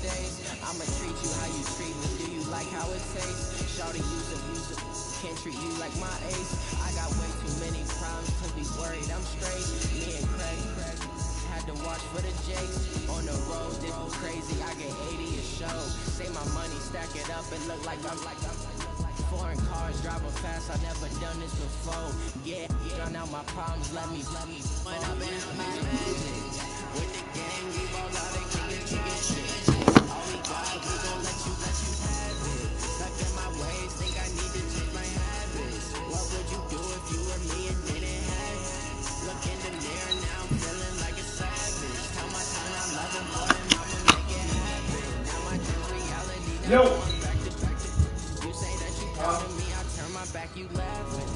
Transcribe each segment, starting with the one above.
days. I'ma treat you how you treat me. Do you like how it tastes? Shawty, use it. Can't treat you like my ace. I got way too many problems to be worried. I'm straight. Me and Craig had to watch for the Jakes. On the road, this was crazy. I get 80 a show. Say my money, stack it up and look like I'm foreign cars driving fast. I never done this before. Yeah, drown out my problems. Let me. When I've been on my music with the gang, we ball out and kick shit. All we got, we gon' let you have it. Stuck in my ways, think I need to change my habits. What would you do if you were me and didn't have it? Look in the mirror now, I'm feeling like a savage. Tell my son I love him, boy, and I'ma make it happen. Now my dream's reality. Now I'm back to you say that you proud of me, I turn my back, you laughing.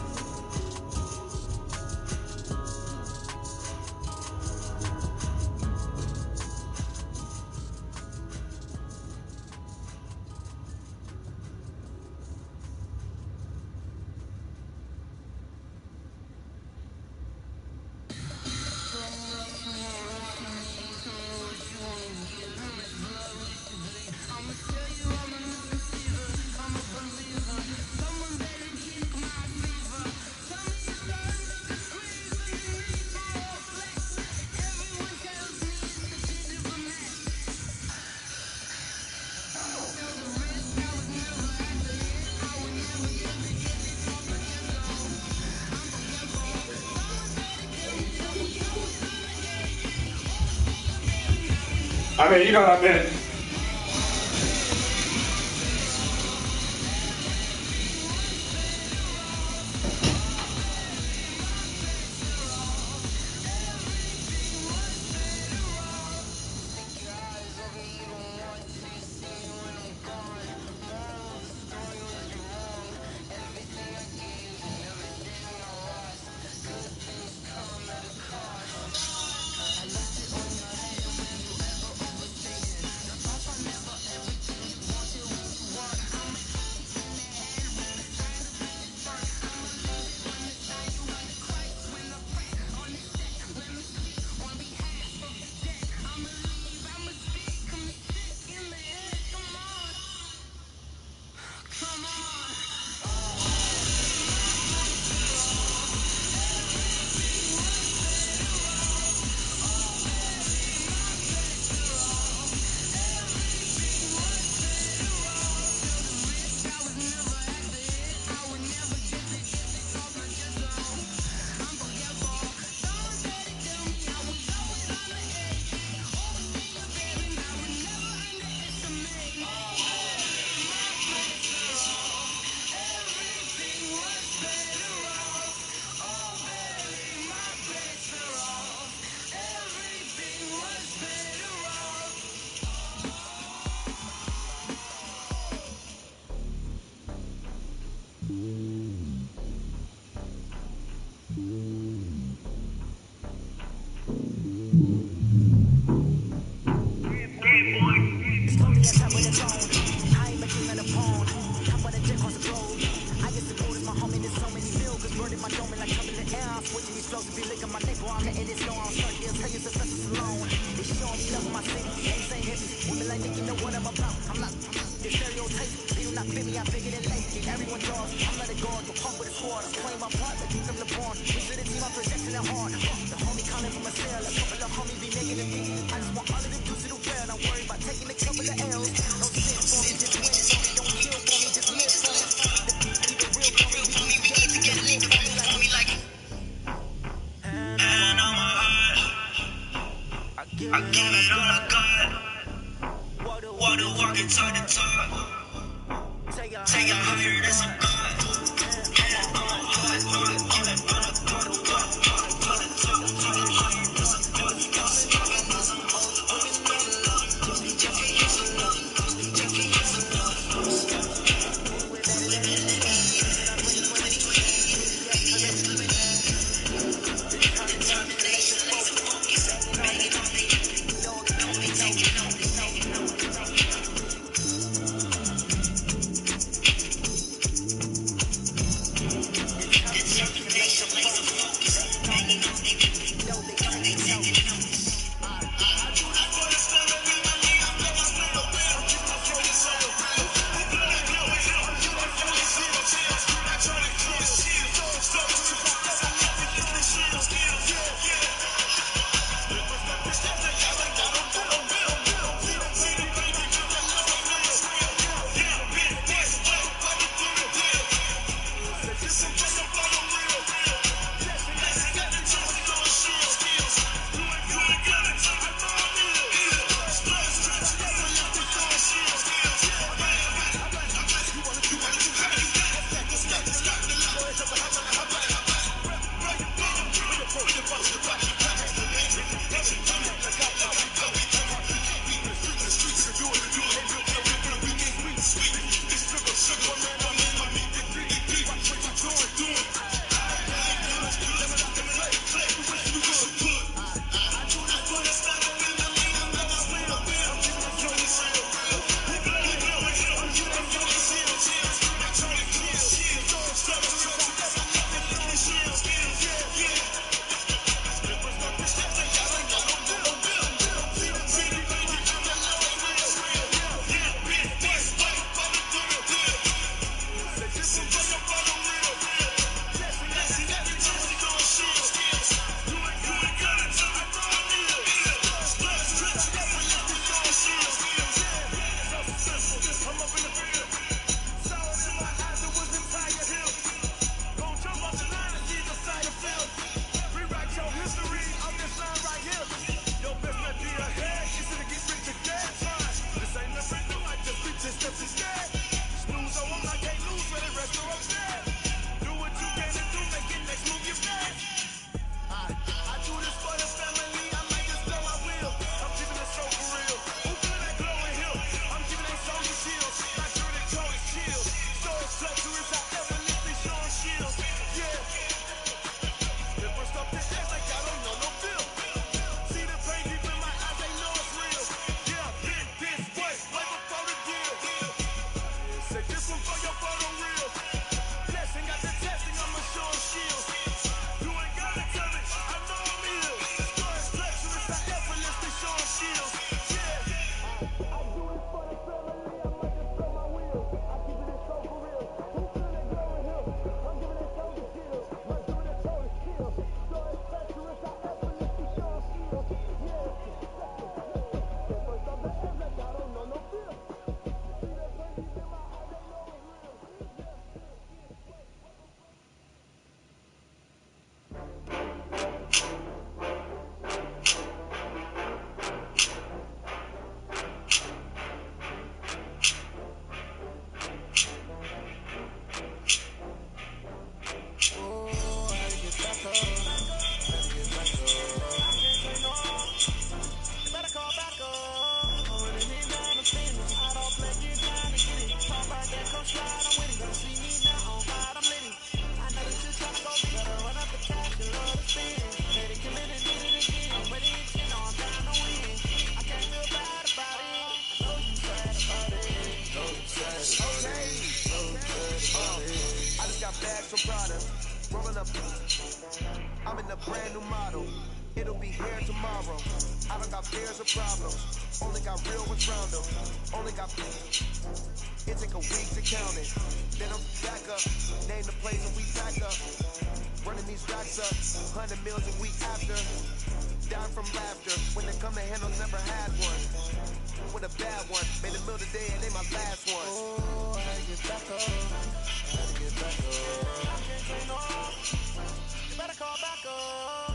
I mean, you know what I meant. I give it all I got. Water walking toward the top. Take it higher than some God. a brand new model. It'll be here tomorrow. I don't got fears or problems. Only got real ones round them. Only got. It take a week to count it. Then I'm back up. Name the place and we back up. Running these racks up. 100 meals a week after. Down from laughter. When they come to handle, never had one. With a bad one. Made a meal today and they my last one. Oh, I had to get back up. I had to get back up. I can't say no. You better call back up.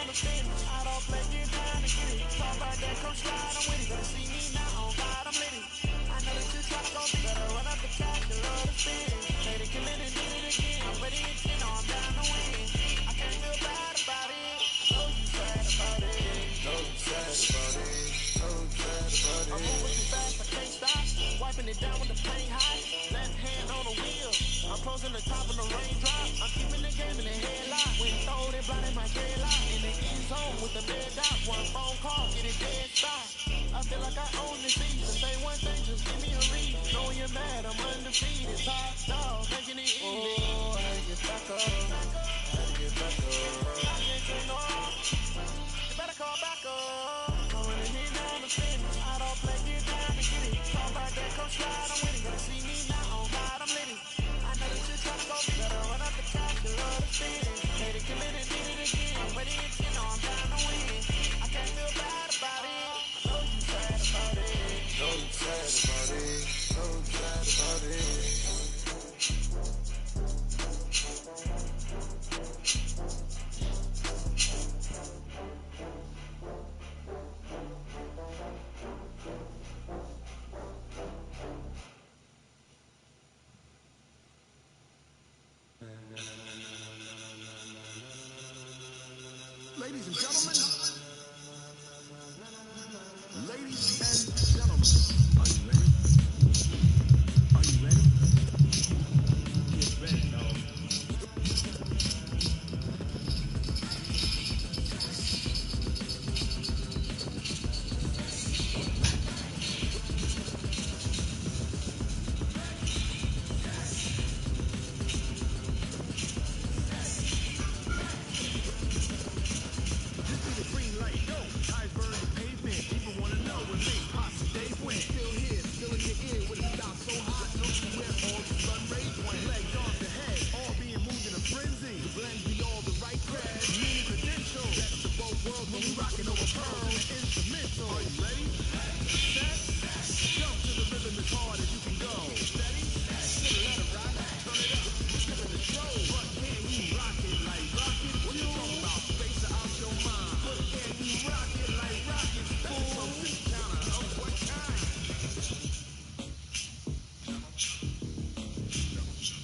I don't play, get down and get it. Talk about that, come slide, I'm with it. Better see me now, on God, I'm lit it. I know that you try to go big. Better run up the cash, you love to spin. Made it, commit it, did it again. I'm ready to get on, I'm down to win. I can't feel bad about it. No, you sad about it. No, you sad about it. No, you sad about it. I'm moving too fast, I can't stop. Wiping it down with the paint hot. Left hand on the wheel. I'm closing the top of the raindrop. I'm keeping the game in the headlock. When throwed it, blinded my headlock. In the end zone with the red dot. One phone call, get it dead stop. I feel like I own this season. Say one thing, just give me a reason. Knowing you're mad, I'm undefeated. Top dog, making it easy. Oh, I had to get back up. I had to get back up. I can't say no. You better call back up. I'm running it down the finish. I don't play, get down to get it. Talk about that, come slide, I'm with it. Gotta see me now, on God, I'm lit it. I know that you're trying to go big. Better run up the cash, you love to spin it. Made it, commit it, did it again. I'm ready to get on, I'm down to win. I can't feel bad about it. No, you sad about it. No, you sad about it. No, you sad about it. Ladies and gentlemen, are you ready? Are you ready? Get ready, dog.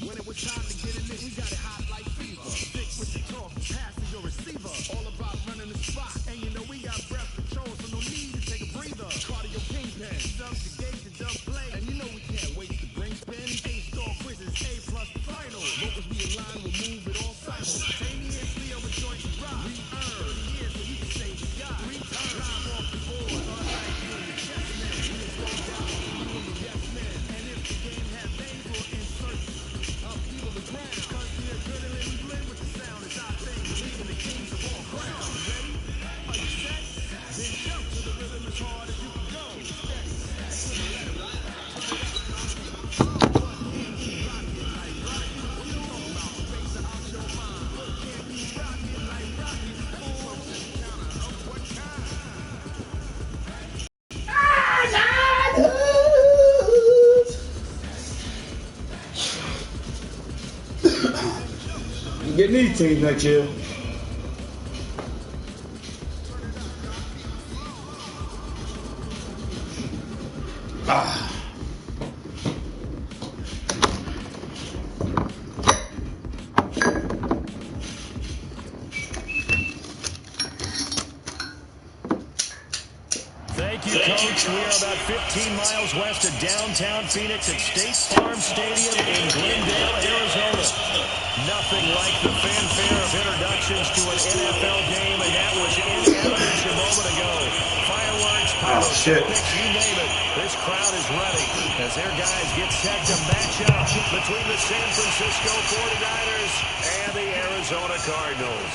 When it was time to get in it, we got it hot like fever. Stick with the talk, passing your receiver. All about running the spot. And you know we got breath control, so no need to take a breather. Cardio kingpin, subs to gauge the dumb play. And you know we can't wait to bring spin. A-star quizzes, A+ the final. Vocals we align, we'll move it all simultaneously over joints and rock. We earn 30 years so you can say we got. Return, live off the board, unlike you and the chess man. We just go down, you and the yes man. And if the game have names, we'll insert upheaval the ground. Cause the adrenaline we blend with the sound is our thing. Leaving the kings of all crowns. Ready? Are you set? Then jump to the rhythm as hard as you can go. Steady. You get these teams next year. Thank you, Coach. We are about 15 miles west of downtown Phoenix at State Farm Stadium in Glendale, Arizona. Nothing like the fanfare of introductions to an NFL game, and that was in evidence a moment ago. Fireworks, pyrotechnics, you name it. This crowd is ready as their guys get set to match up between the San Francisco 49ers and the Arizona Cardinals.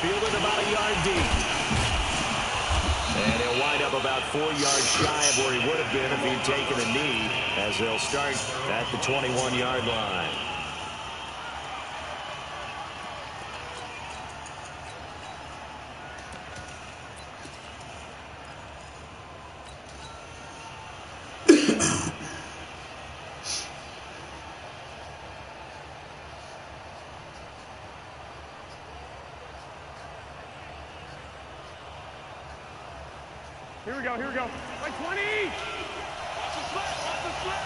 Fielded about a yard deep. And he'll wind up about 4 yards shy of where he would have been if he'd taken a knee, as they'll start at the 21-yard line. Here we go, here we go. Like 20! Watch the slip, watch the slip.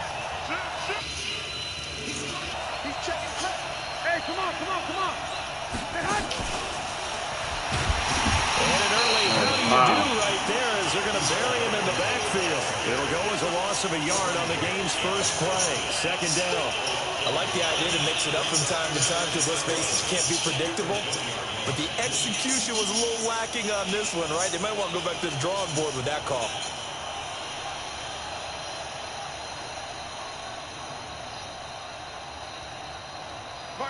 He's checking cut. Hey, come on, come on, come on. Hey, hot. And an early how do you do right there as they're going to bury him in the backfield. It'll go as a loss of a yard on the game's first play. Second down. I like the idea to mix it up from time to time because, let's face it, you can't be predictable. But the execution was a little lacking on this one, right? They might want to go back to the drawing board with that call.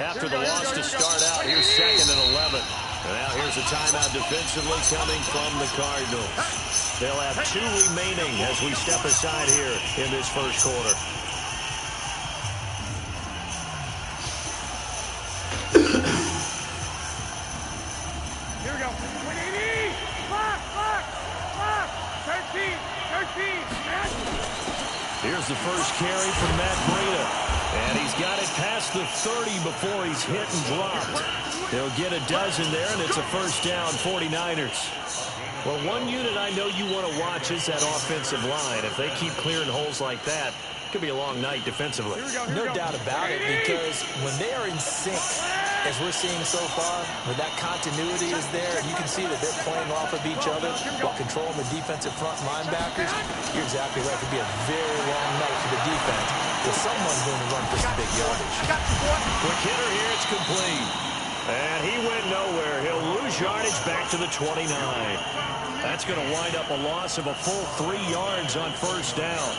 After the loss to start out, here's 2nd and 11. And now here's a timeout defensively coming from the Cardinals. They'll have 2 remaining as we step aside here in this first quarter. Here we go. 180! Lock, lock, lock. 13, 13. Matt. Here's the first carry from Matt Breida. And he's got it past the 30 before he's hit and dropped. They'll get a dozen there, and it's a first down, 49ers. Well, one unit I know you want to watch is that offensive line. If they keep clearing holes like that, it could be a long night defensively. No doubt about it, because when they are in sync, as we're seeing so far, where that continuity is there, and you can see that they're playing off of each other while controlling the defensive front linebackers, you're exactly right. It could be a very long night for the defense, because someone's going to run for some big yardage. Quick hitter here, it's complete. And he went nowhere. He'll lose yardage back to the 29. That's going to wind up a loss of a full 3 yards on first down.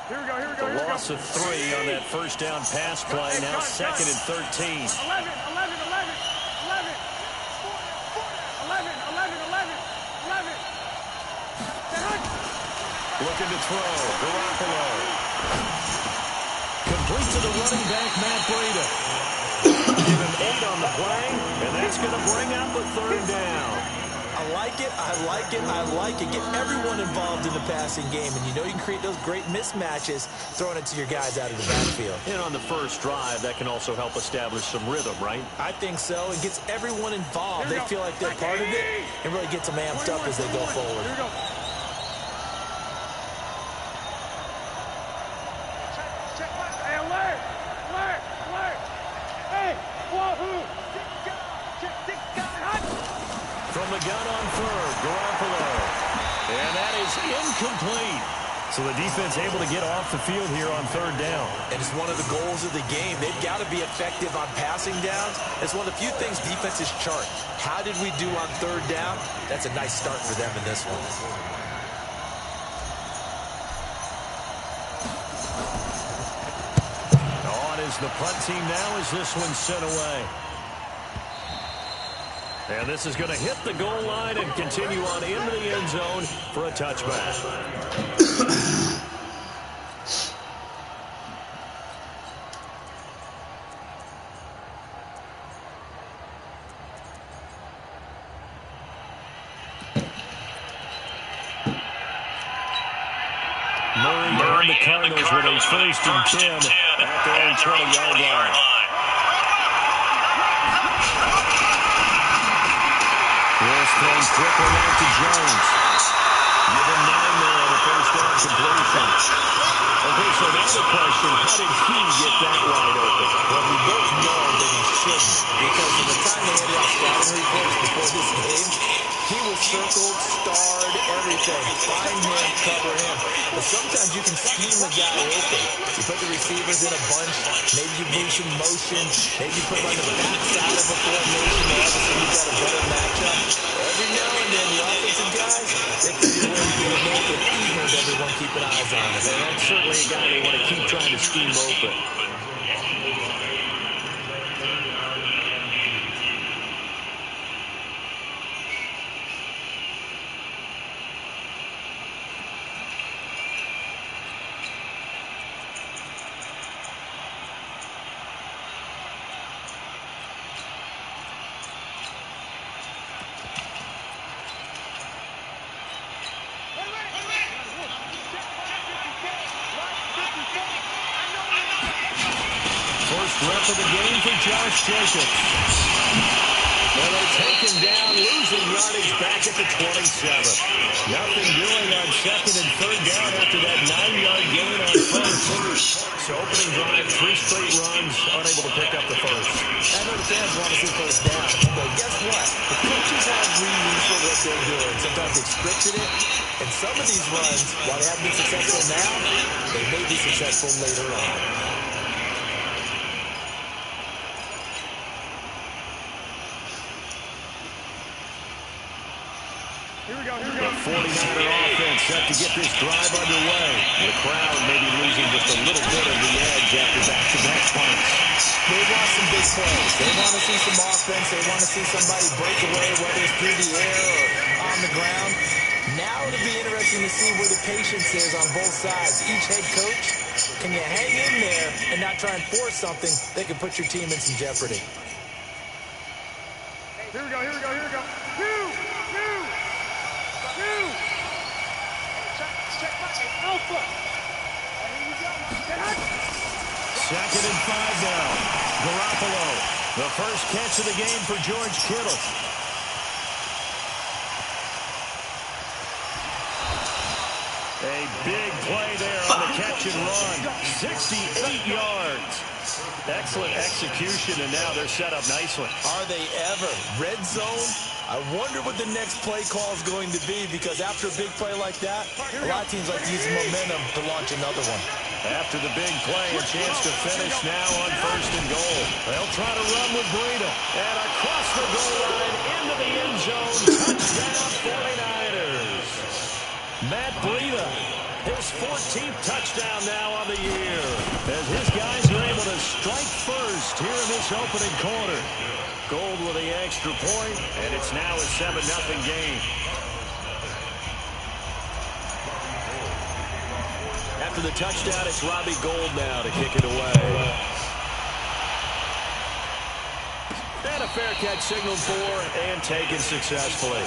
Here we go, here we go, A here we go. loss of 3 on that first down pass play. Now 2nd and 13. 11, 11, 11, 11. 11, 11, 11, 11. Looking to throw. Garoppolo. Complete to the running back, Matt Breida. Give him 8 on the play, and that's going to bring up a 3rd down. I like it, I like it, I like it. Get everyone involved in the passing game, and you know you can create those great mismatches throwing it to your guys out of the backfield. And on the first drive, that can also help establish some rhythm, right? I think so. It gets everyone involved. They feel like they're part of it, and really gets them amped up as they go forward. Here we go. Hey, alert! Alert! Alert! Hey! Wahoo! From the gun on 3rd, Garoppolo. And that is incomplete. So the defense able to get off the field here on 3rd down. And it's one of the goals of the game. They've got to be effective on passing downs. It's one of the few things defenses chart. How did we do on 3rd down? That's a nice start for them in this one. On is the punt team now as this one's sent away. And this is going to hit the goal line and continue on into the end zone for a touchback. Murray and the Cardinals with a 1st and 10 at their own 20-yard line. Here's thrown quickly out to Jones. Give him 9 there on the first down completion. Okay, so now the question, how did he get that wide open? Well, we both know that he shouldn't, because from the time they handed out scouting reports before this game, he was circled, starred, everything. Find him, cover him. But sometimes you can scheme a guy open. You put the receivers in a bunch. Maybe you move some motion. Maybe you put him on the backside of a formation. Obviously, you've got a better matchup. Every now and then, the offensive guys, they can be willing to get a an e-hand everyone keeping eyes on him. And that's certainly a guy they want to keep trying to scheme open. First rep of the game for Josh Jacobs. Well, they take him down, losing yardage back at the 27. Nothing doing on second and third down after that 9-yard gain on first. So opening drive, 3 straight runs, unable to pick up the first. I know the fans want to see first down, but guess what? The coaches have reasons for what they're doing. Sometimes they've scripted it, and some of these runs, while they haven't been successful now, they may be successful later on. Here we go. The 49er offense set to get this drive underway. The crowd may be losing just a little bit of the edge after back-to-back punts. They want some big plays. They want to see some offense. They want to see somebody break away, whether it's through the air or on the ground. Now it'll be interesting to see where the patience is on both sides. Each head coach, can you hang in there and not try and force something that can put your team in some jeopardy? Here we go. Alpha. Second and 5 now. Garoppolo, the first catch of the game for George Kittle. A big play there on the catch and run. 68 yards. Excellent execution, and now they're set up nicely. Are they ever? Red zone? I wonder what the next play call is going to be, because after a big play like that, a lot of teams like to use momentum to launch another one. After the big play, a chance to finish now on first and goal. They'll try to run with Breida. And across the goal line, into the end zone. Touchdown 49ers. Matt Breida, his 14th touchdown now on the year, as his guys are able to strike first here in this opening quarter. Gold with the extra point, and it's now a 7-0 game. After the touchdown, it's Robbie Gould now to kick it away. And a fair catch signaled for and taken successfully.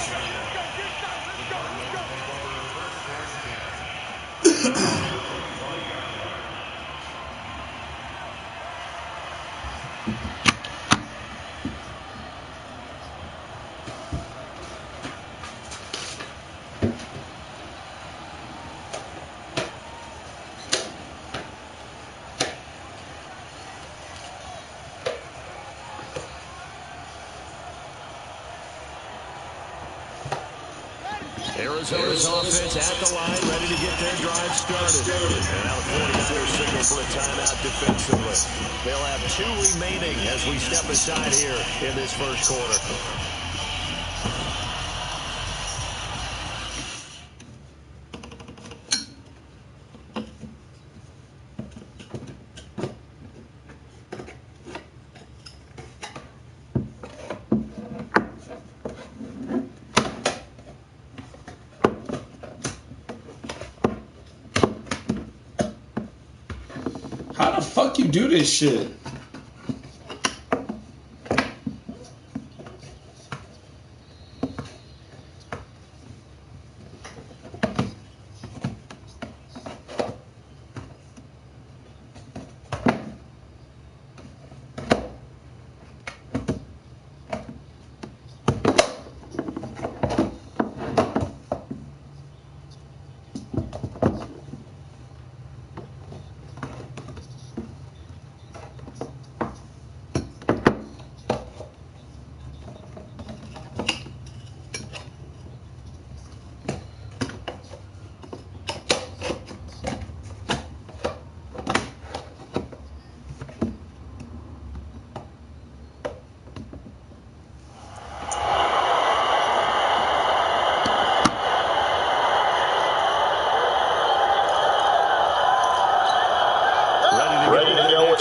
Arizona's offense at the line, ready to get their drive started. And now the 49ers signal for a timeout defensively. They'll have 2 remaining as we step aside here in this first quarter. How the fuck you do this shit?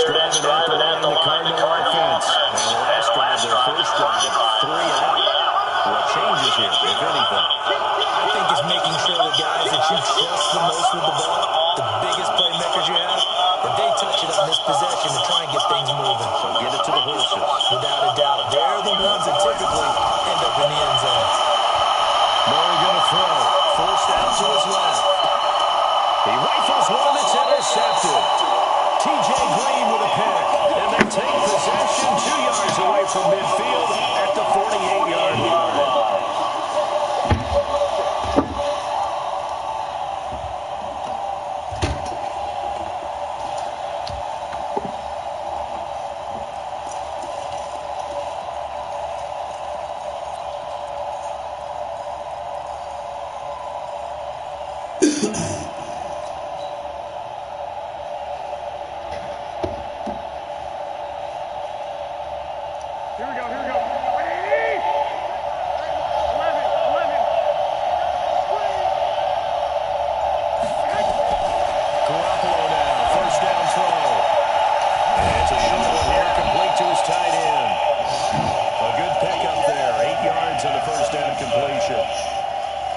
driving out the line, the Cardinal offense. And the last drive, their first drive, 3 out. What changes here, if anything? I think it's making sure the guys that you trust the most with the ball, the biggest playmakers you have, that they touch it on this possession to try and get things moving. So get it to the horses. Without a doubt. They're the ones that typically end up in the end zone. Murray going to throw. Forced out to his left. He rifles one that's intercepted. T.J. Green with a pick. And they take possession 2 yards away from midfield at the 48-yard line.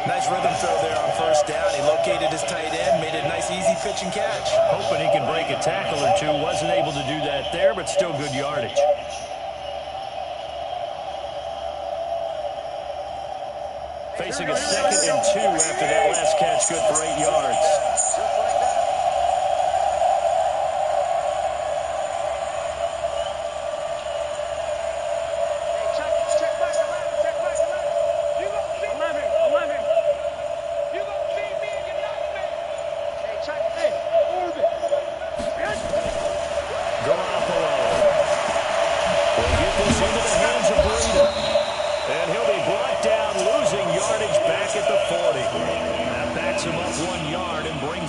Nice rhythm throw there on first down. He located his tight end, made it a nice, easy pitch and catch. Hoping he can break a tackle or two. Wasn't able to do that there, but still good yardage. Facing a 2nd and 2 after that last catch, good for 8 yards.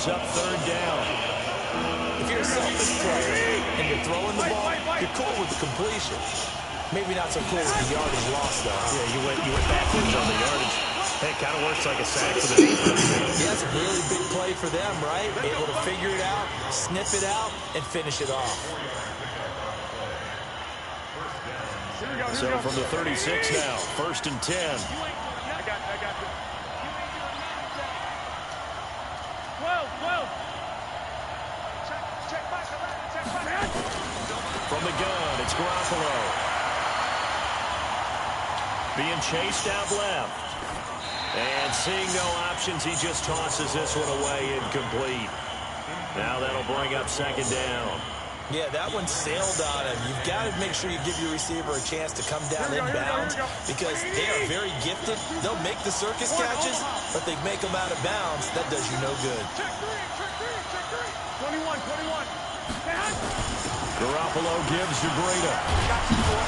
Up 3rd down. If you're a selfish player and you're throwing the ball, you're cool with the completion. Maybe not so cool with the yardage loss, though. Yeah, you went backwards on the yardage. Hey, it kind of works like a sack for the defense. Yeah, it's a really big play for them, right? Able to figure it out, snip it out, and finish it off. So from the 36 now, 1st and 10. I got you. From the gun, it's Garoppolo. Being chased out left. And seeing no options, he just tosses this one away incomplete. Now that'll bring up 2nd down. Yeah, that one sailed on him. You've got to make sure you give your receiver a chance to come down inbounds because they are very gifted. They'll make the circus catches, but they make them out of bounds. That does you no good. Check three. 21. Garoppolo gives to Breida. I got you, boy.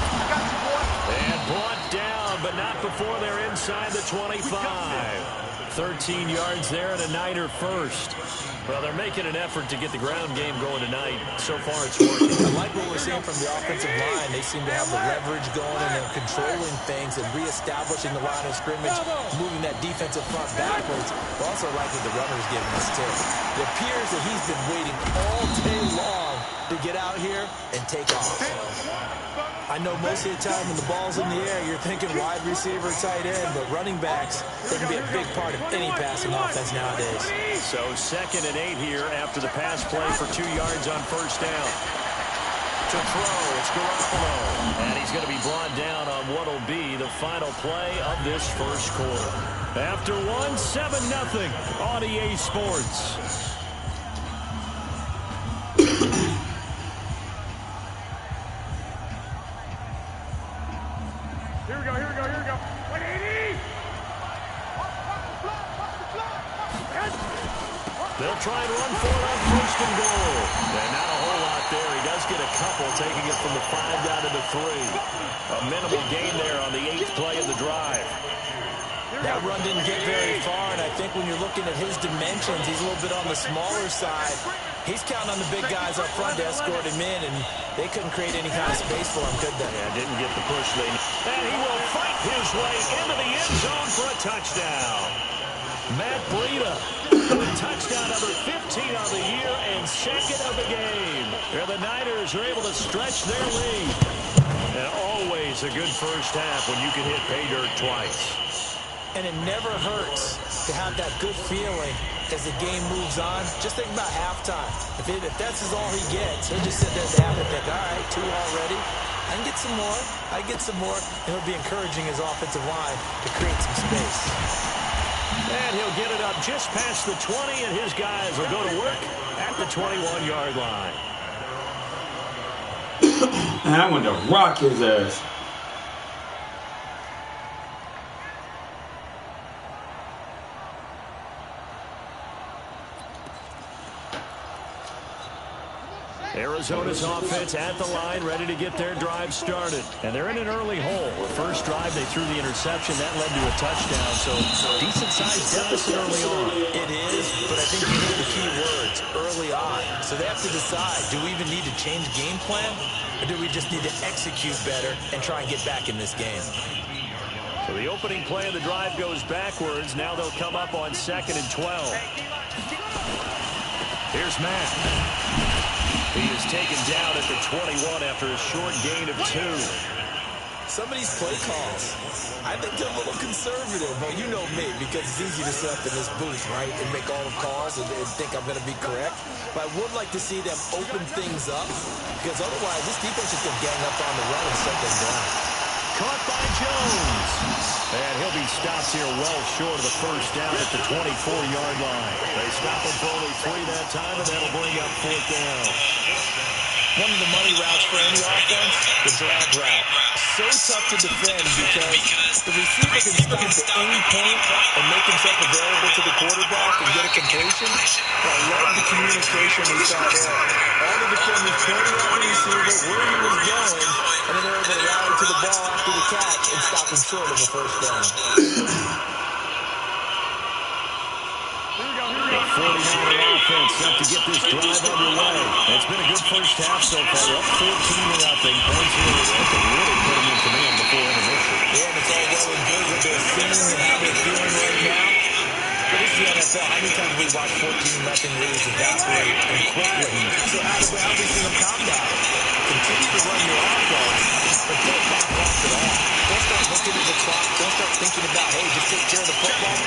And brought down, but not before they're inside the 25. 13 yards there and a Niner first. Well, they're making an effort to get the ground game going tonight. So far, it's working. I like what we're seeing from the offensive line. They seem to have the leverage going, and they're controlling things and reestablishing the line of scrimmage, moving that defensive front backwards. But also like what the runner's giving us, too. It appears that he's been waiting all day long to get out here and take off. I know most of the time when the ball's in the air, you're thinking wide receiver, tight end, but running backs, they can be a big part of any passing offense nowadays. So 2nd and 8 here after the pass play for 2 yards on first down. To throw, it's Garoppolo. And he's going to be brought down on what will be the final play of this first quarter. After 7-0 on EA Sports. Here we go. 180. They'll try and run for it on 1st and goal. And not a whole lot there. He does get a couple, taking it from the 5 down to the 3. A minimal gain there on the 8th play of the drive. That run didn't get very far, and I think when you're looking at his dimensions, he's a little bit on the smaller side. He's counting on the big guys up front to escort him in, and they couldn't create any kind of space for him, could they? Yeah, didn't get the push they need. And he will fight his way into the end zone for a touchdown. Matt Breida with touchdown number 15 on the year and 2nd of the game. And the Niners are able to stretch their lead. And always a good first half when you can hit pay dirt twice. And it never hurts to have that good feeling as the game moves on. Just think about halftime. If that's all he gets, he'll just sit there at the half and think, all right, 2 already. I can get some more. I get some more. And he'll be encouraging his offensive line to create some space. And he'll get it up just past the 20, and his guys will go to work at the 21-yard line. And I want to rock his ass. Arizona's offense at the line, ready to get their drive started. And they're in an early hole. The first drive, they threw the interception. That led to a touchdown, so decent-sized deficit early on. It is, but I think you hit the key words, early on. So they have to decide, do we even need to change game plan, or do we just need to execute better and try and get back in this game? So the opening play of the drive goes backwards. Now they'll come up on 2nd and 12. Here's Matt. He is taken down at the 21 after a short gain of 2. Some of these play calls, I think they're a little conservative. Well, you know me, because it's easy to sit up in this booth, right, and make all the calls and think I'm going to be correct. But I would like to see them open things up, because otherwise this defense is going to gang up on the run and shut them down. Caught by Jones. And he'll be stopped here well short of the first down at the 24-yard line. They stop him for only 3 that time, and that'll bring up 4th down. One of the money routes for any offense, the drag route. So tough to defend because the receiver can stop at any point and make himself available to the quarterback and get a completion. But I love the communication we saw there. All the defenders pointing at the receiver where he was going, and then they're able to rally to the ball after the catch and stop him short of a first down. 49er offense set to get this drive underway. It's been a good first half so far. Up 14-0. Points here can really put them in command before intermission. Yeah, and it's all well and good what they're seeing and how they're feeling right now. But this is the NFL. How many times we watch 14-0 leads evaporate and quickly? So how do we see them combat it? Continue to run your offense, but don't back off at all. Don't start looking at the clock. Don't start thinking about, hey, just take care of the football.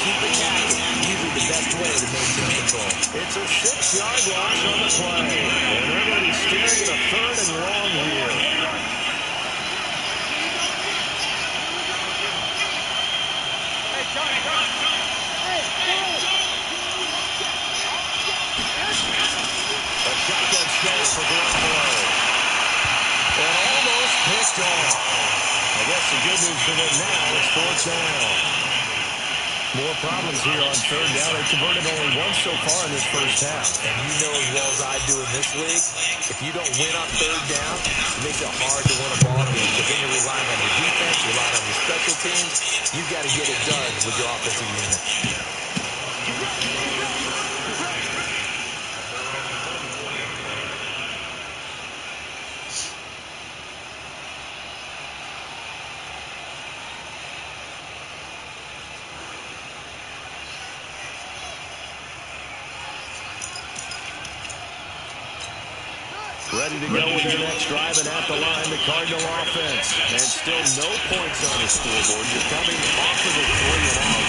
Keep it active. Usually the best way to maintain control. It's a 6-yard loss on the play. And everybody's staring at a 3rd and long here. A shotgun snap for Garoppolo. And almost picked off. I guess the good news for them now is 4th down. More problems here on 3rd down. They've converted only once so far in this first half. And you know as well as I do in this league, if you don't win on 3rd down, it makes it hard to win a ball game. Because then you're relying on your defense, you're relying on your special teams. You've got to get it done with your offensive unit. Ready to go with their next drive, and at the line, the Cardinal offense. And still no points on the scoreboard. You're coming off of the 3 and out.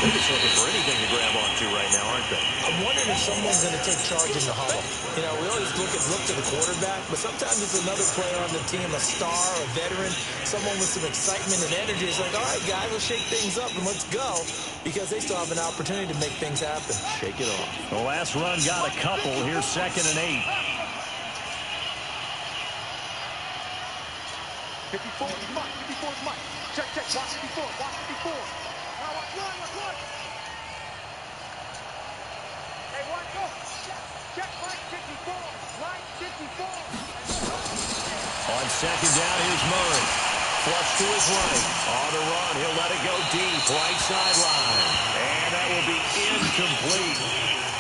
They're just looking for anything to grab onto right now, aren't they? I'm wondering if someone's going to take charge in the huddle. You know, we always look to the quarterback, but sometimes it's another player on the team, a star, a veteran, someone with some excitement and energy. It's like, all right, guys, let's shake things up and let's go, because they still have an opportunity to make things happen. Shake it off. The last run got a couple. Here's 2nd and 8. 54 is Mike. 54 is Mike. Check. Watch 54. Watch 54. Now watch one. Hey, watch go. Check Mike 54. Line 54. On 2nd down, here's Murray. Flush to his right. On the run, he'll let it go deep. Right sideline. And that will be incomplete.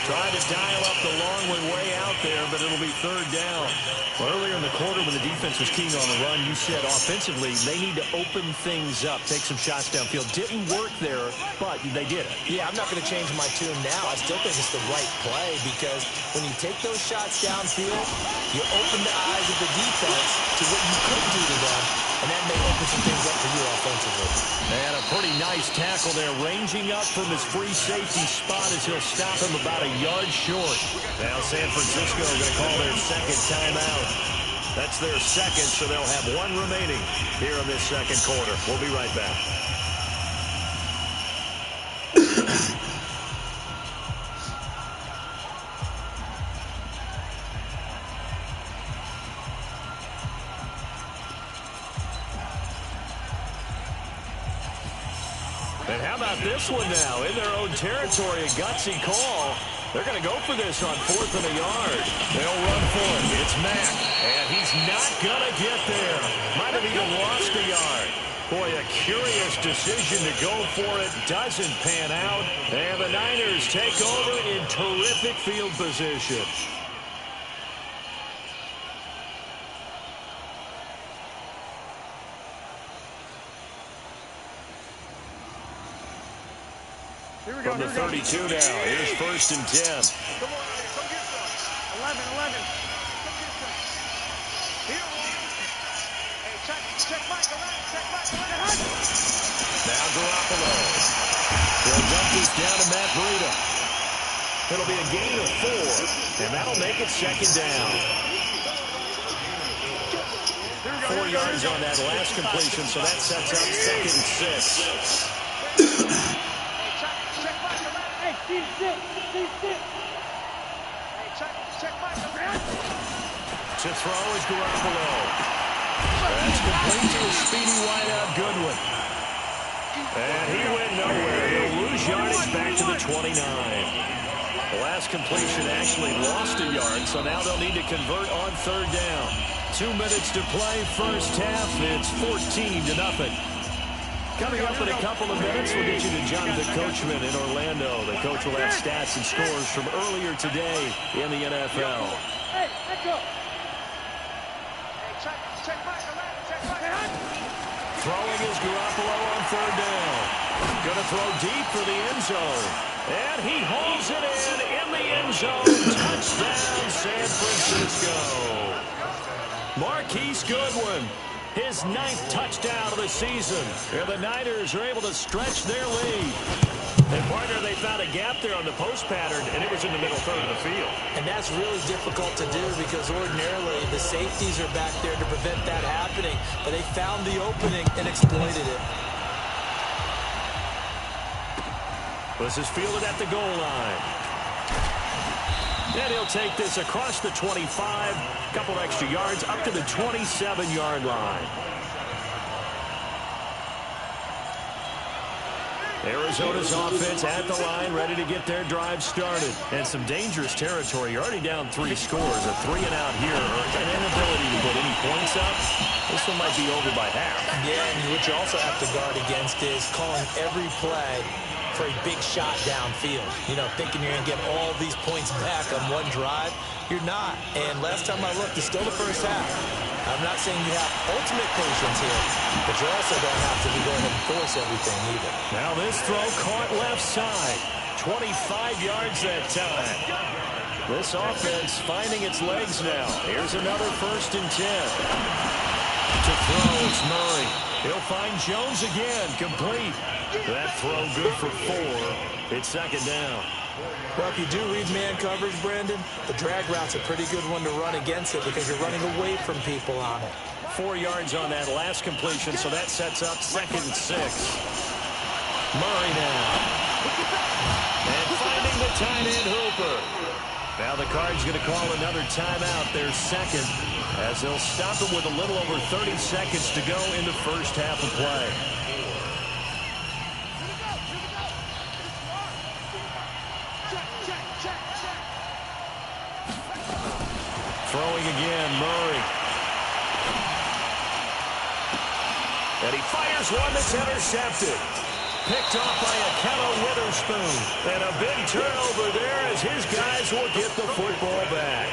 Trying to dial up the long one way out there, but it'll be third down. Well, earlier in the quarter when the defense was keen on the run, you said offensively they need to open things up, take some shots downfield. Didn't work there, but they did it. Yeah, I'm not going to change my tune now. I still think it's the right play because when you take those shots downfield, you open the eyes of the defense to what you could do to them, and that may open some things up for you offensively. And a pretty nice tackle there, ranging up from his free safety spot as he'll stop him about a yard short. Now San Francisco going to call their second timeout. That's their second, so they'll have one remaining here in this second quarter. We'll be right back. And how about this one now? In their own territory, a gutsy call. They're going to go for this on 4th and a yard. They'll run for it. It's Mack, and he's not going to get there. Might have even lost a yard. Boy, a curious decision to go for it. Doesn't pan out. And the Niners take over in terrific field position. From the 32 now, here's 1st and 10. Come on, come get some. 11. Come get some. Here, hey, check Michael. Now Garoppolo. They'll dump this down to Matt Breida. It'll be a gain of 4, and that'll make it second down. 4 yards on that last completion, so that sets up 2nd and 6. To throw is Garoppolo. That's complete to a speedy wideout Goodwin. And he went nowhere. He'll lose yardage back to the 29. The last completion actually lost a yard, so now they'll need to convert on 3rd down. 2 minutes to play, first half. It's 14-0. Coming up in a couple of minutes, we'll get you to Jonathan Coachman in Orlando. The coach will have stats and scores from earlier today in the NFL. Hey, let's go. Hey, check Michael. Throwing is Garoppolo on 3rd down. Going to throw deep for the end zone. And he hauls it in the end zone. Touchdown, San Francisco. Marquise Goodwin. His 9th touchdown of the season. And the Niners are able to stretch their lead. And, partner, they found a gap there on the post pattern, and it was in the middle third of the field. And that's really difficult to do because ordinarily the safeties are back there to prevent that happening. But they found the opening and exploited it. This is fielded at the goal line. And he'll take this across the 25, a couple extra yards, up to the 27-yard line. Arizona's offense at the line, ready to get their drive started. And some dangerous territory. You're already down 3 scores. A 3-and-out here, an inability to put any points up. This one might be over by half. Yeah, and what you also have to guard against is calling every play for a big shot downfield. You know, thinking you're going to get all these points back on one drive. You're not. And last time I looked, it's still the first half. I'm not saying you have ultimate patience here, but you also don't have to be going ahead and force everything either. Now this throw caught left side. 25 yards that time. This offense finding its legs now. Here's another 1st and 10. To throw, it's Murray. He'll find Jones again, complete. That throw good for 4. It's second down. Well, if you do read man coverage, Brandon, the drag route's a pretty good one to run against it because you're running away from people on it. 4 yards on that last completion, so that sets up 2nd and 6. Murray now. And finding the tight end Hooper. Now the Cards going to call another timeout, their second, as they'll stop it with a little over 30 seconds to go in the first half of play. Throwing again, Murray. And he fires one that's intercepted. picked off by Akello Witherspoon. And a big turnover there as his guys will get the football back.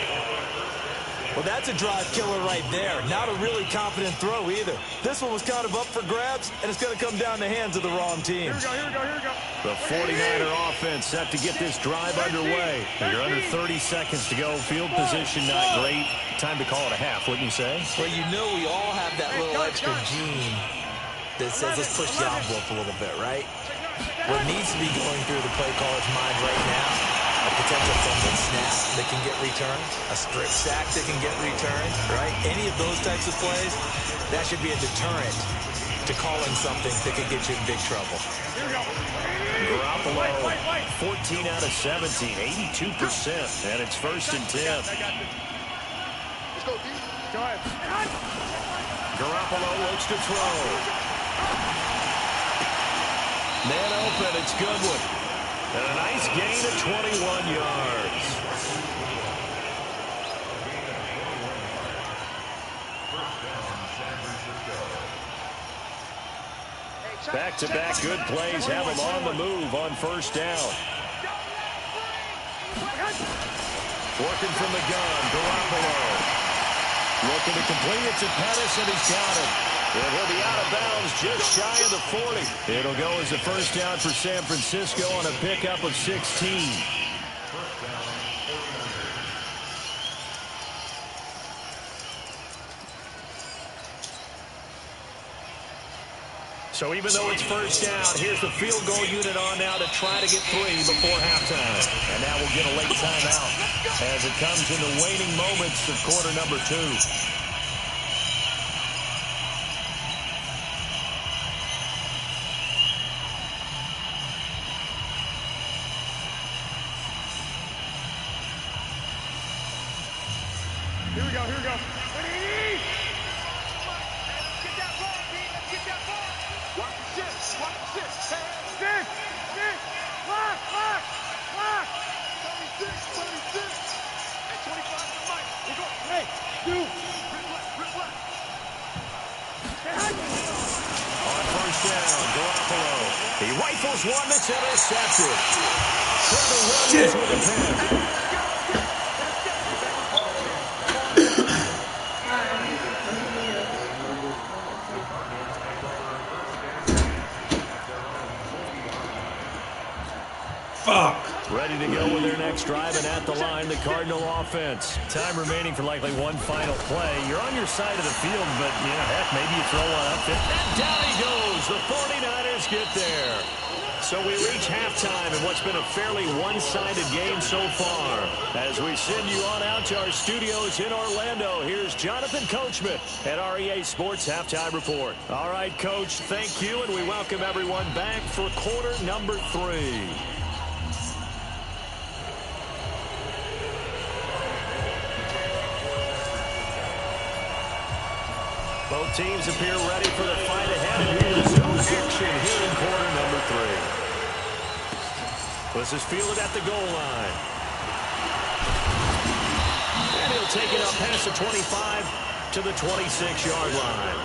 Well, that's a drive killer right there. Not a really confident throw either. This one was kind of up for grabs, and it's going to come down the hands of the wrong team. Here we go. The 49er offense set to get this drive underway. You're under 30 seconds to go. Field position not great. Time to call it a half, wouldn't you say? Well, you know we all have that little extra gene that says let's push the envelope a little bit, right? What needs to be going through the play caller's mind right now, a potential fumble snap that can get returned, a strip sack that can get returned, right? Any of those types of plays, that should be a deterrent to calling something that could get you in big trouble. Garoppolo, 14 out of 17, 82%, and it's 1st and 10. Let's go, D. Go ahead. Garoppolo looks to throw. Man open, it's Goodwin. And a nice gain of 21 yards. Back-to-back good plays have him on the move on 1st down. Working from the gun, Garoppolo. Looking to complete it to Pettis, and he's got it. And he'll be out of bounds just shy of the 40. It'll go as a 1st down for San Francisco on a pickup of 16. So even though it's 1st down, here's the field goal unit on now to try to get 3 before halftime. And now we'll get a late timeout as it comes in the waning moments of quarter number 2. Here we go. Ready? On 1st down, Garoppolo. He rifles one that's intercepted. Trevor Williams with a pick. Fuck. Ready to go with their next drive, and at the line, the Cardinal offense. Time remaining for likely one final play. You're on your side of the field, but, heck, maybe you throw one up. And down he goes. The 49ers get there. So we reach halftime in what's been a fairly one-sided game so far. As we send you on out to our studios in Orlando, here's Jonathan Coachman at REA Sports Halftime Report. All right, Coach, thank you, and we welcome everyone back for quarter number 3. Both teams appear ready for the fight ahead. Here's action here in quarter number 3. This is fielded at the goal line. And he'll take it up past the 25 to the 26-yard line.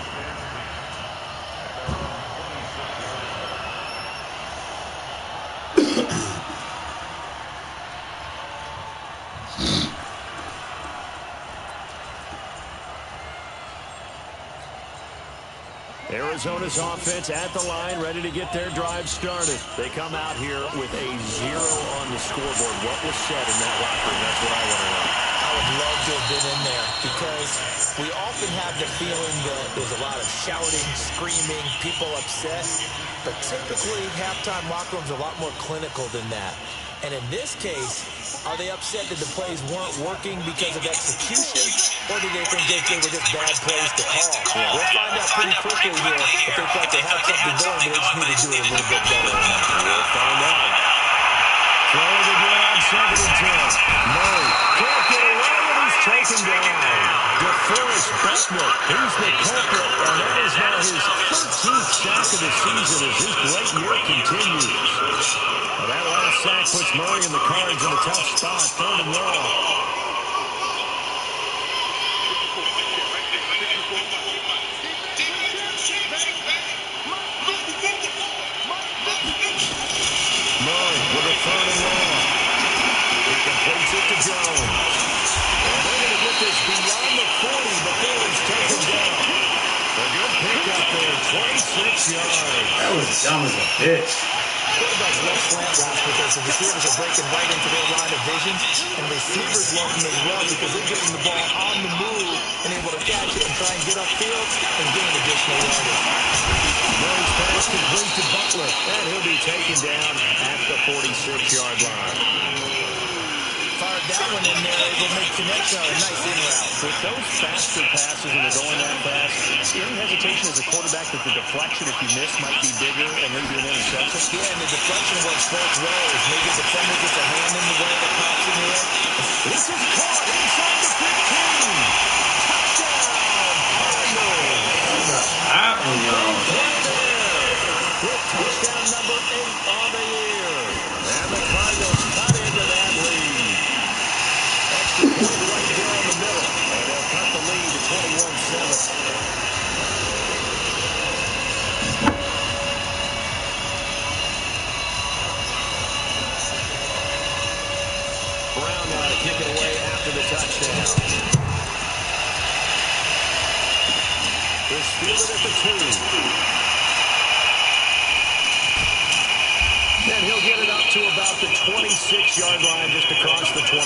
Arizona's offense at the line, ready to get their drive started. They come out here with a 0 on the scoreboard. What was said in that locker room? That's what I want to know. I would love to have been in there because we often have the feeling that there's a lot of shouting, screaming, people upset. But typically, halftime locker rooms are a lot more clinical than that. And in this case, are they upset that the plays weren't working because of execution, or do they think they were just bad plays to call? Yeah. We'll find out pretty quickly here if they thought they had something going, but they just need to do it a little bit better than that. We'll find out. Throwing again on 2nd and 10. Murray can't get away, and he's taken down. DeForest Buckner, he's the culprit, and that is now his 13th sack of the season as his great year continues. Well, that last sack puts Murray and the Cards in a tough spot. 3rd and long. this beyond the 40 before he's taken down. A good pickup there, 26 yards. That was dumb as a bitch. Quarterbacks love slant routes because the receivers are breaking right into their line of vision, and receivers love them as well because they're getting the ball on the move and able to catch it and try and get upfield and gain additional yardage. Noise pass complete to Butler, and he'll be taken down at the 46-yard line. Fired that one in there, able to make connection on a nice in route. With those faster passes and they're going that fast, any hesitation as a quarterback that the deflection, if you miss, might be bigger and lead to an interception? Yeah, and the deflection works both ways. Maybe the defender gets a hand in the way that pops in the air. This is caught inside the 15. Touchdown, Cardinals. With touchdown number 8 on the year. And the Cardinals cut into that lead. Extra point right there in the middle. And they'll cut the lead to 21-7. Brown now to kick it away after the touchdown. They're fielded at the 2. And he'll get it up to about the 26-yard line, just across the 25.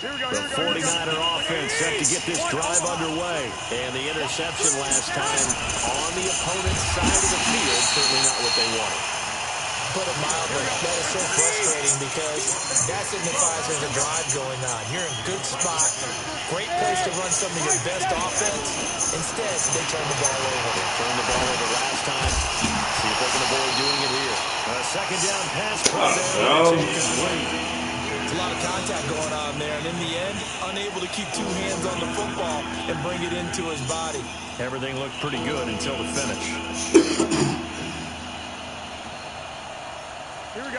The 49er offense set to get this drive underway. And the interception last time on the opponent's side of the field, certainly not what they wanted. Put it mildly, that is so frustrating because that signifies there's a drive going on. You're in a good spot, great place to run some of your best offense. Instead, they turn the ball over. They turned the ball over last time. See if they can avoid doing it here. A second down pass play there. It's a lot of contact going on there, and in the end, unable to keep two hands on the football and bring it into his body. Everything looked pretty good until the finish.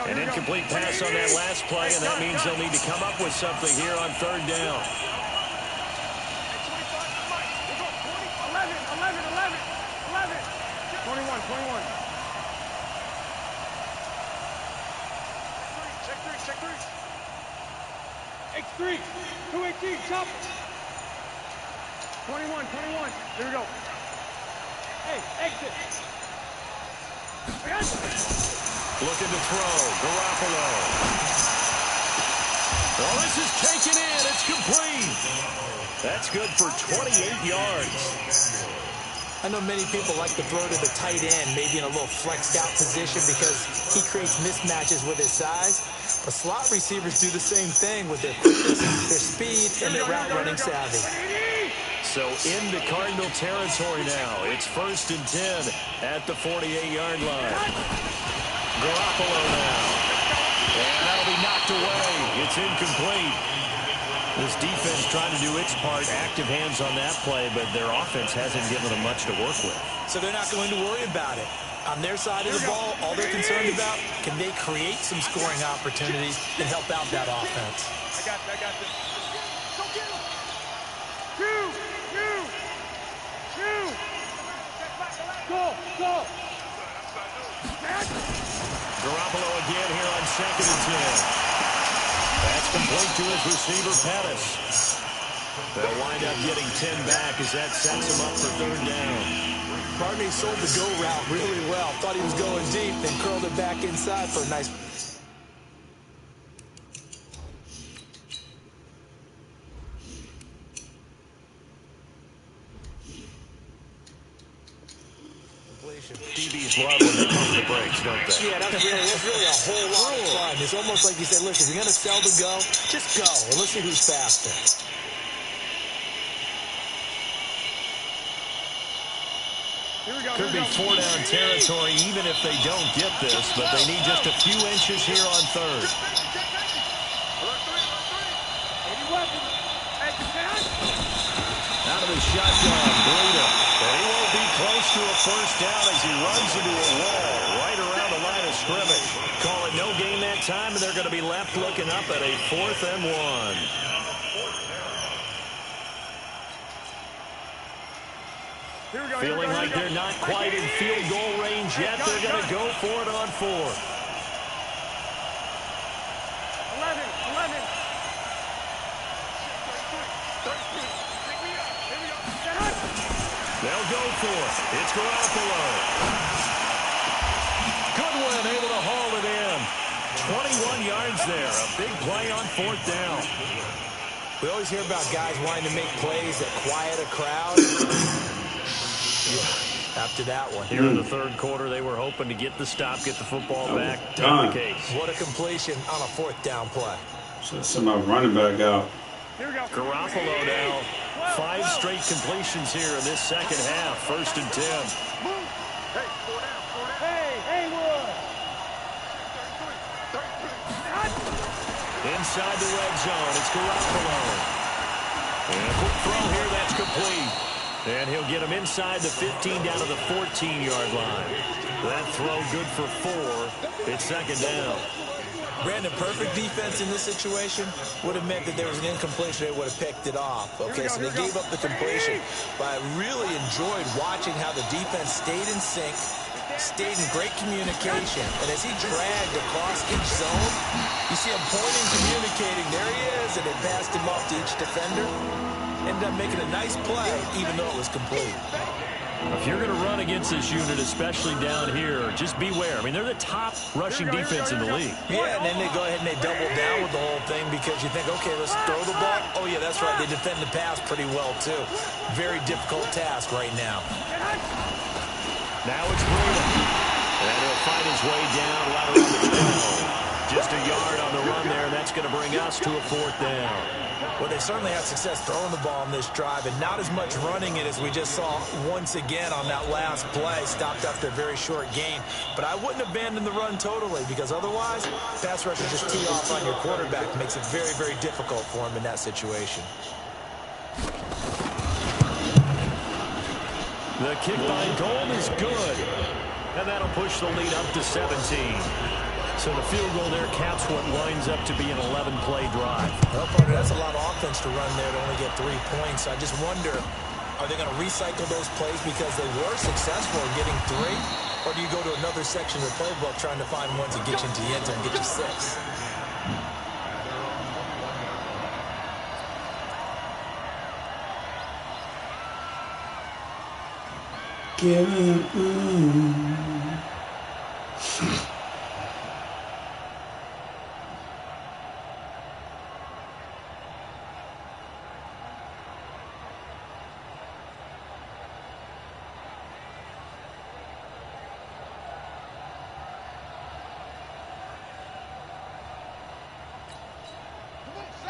An incomplete pass on that last play, and that means they'll need to come up with something here on third down. 21. Check three. X3, 218, chop. 21. Here we go. Hey, exit. Looking to throw. Garoppolo. Oh, this is taken in. It's complete. That's good for 28 yards. I know many people like to throw to the tight end, maybe in a little flexed out position because he creates mismatches with his size. But slot receivers do the same thing with their quickness, their speed, and their route running savvy. So into Cardinal territory now. It's 1st and 10 at the 48-yard line. Garoppolo now. And that'll be knocked away. It's incomplete. This defense trying to do its part, active hands on that play, but their offense hasn't given them much to work with. So they're not going to worry about it. On their side of the ball, all they're concerned about, can they create some scoring opportunities and help out that offense? I got this. Go get him. Shoot. Go. Garoppolo again here on 2nd and 10. That's complete to his receiver, Pettis. They'll wind up getting 10 back as that sets him up for 3rd down. Barney sold the go route really well. Thought he was going deep, then curled it back inside for a nice... DBs love when they come to the breaks, don't they? Yeah, that's really a whole lot of fun. It's almost like you said, look, if you're going to sell the go, just go, and let's see who's faster. Could be 4-down territory even if they don't get this, but they need just a few inches here on 3rd. Out of the shotgun, Breida. And he won't be close to a 1st down as he runs into a wall right around the line of scrimmage. Call it no gain that time, and they're going to be left looking up at a 4th and 1. Feeling like they're not quite in field goal range yet. They're going to go for it on 4. 11. They'll go for it. It's Garoppolo. Goodwin able to haul it in. 21 yards there. A big play on 4th down. We always hear about guys wanting to make plays that quiet a crowd. Yeah, after that one. Here in the 3rd quarter, they were hoping to get the stop, get the football back. Not the case. What a completion on a 4th down play. So somebody running back out. Garoppolo now. 5 straight completions here in this 2nd half. 1st and 10. Inside the red zone, it's Garoppolo. And a quick throw here, that's complete. And he'll get him inside the 15 down to the 14-yard line. That throw good for 4. It's 2nd down. Brandon, perfect defense in this situation would have meant that there was an incompletion. They would have picked it off. Okay, so they gave up the completion. But I really enjoyed watching how the defense stayed in sync, stayed in great communication. And as he dragged across each zone, you see him pointing, communicating. There he is, and they passed him off to each defender. Ended up making a nice play, even though it was complete. If you're going to run against this unit, especially down here, just beware. I mean, they're the top rushing defense in the league. Yeah, and then they go ahead and they double down with the whole thing because you think, okay, let's throw the ball. Oh, yeah, that's right. They defend the pass pretty well, too. Very difficult task right now. Now it's Bruno. And he'll find his way down right around the 12. Just a yard on the run there, and that's going to bring us to a 4th down. Well, they certainly had success throwing the ball on this drive, and not as much running it as we just saw once again on that last play. Stopped after a very short gain. But I wouldn't abandon the run totally, because otherwise, pass rushers just tee off on your quarterback. Makes it very, very difficult for him in that situation. The kick by Gold is good, and that'll push the lead up to 17. So the field goal there caps what winds up to be an 11-play drive. Well, partner, that's a lot of offense to run there to only get 3 points. I just wonder, are they going to recycle those plays because they were successful in getting 3? Or do you go to another section of the playbook trying to find ones that get you into the end zone and get you 6?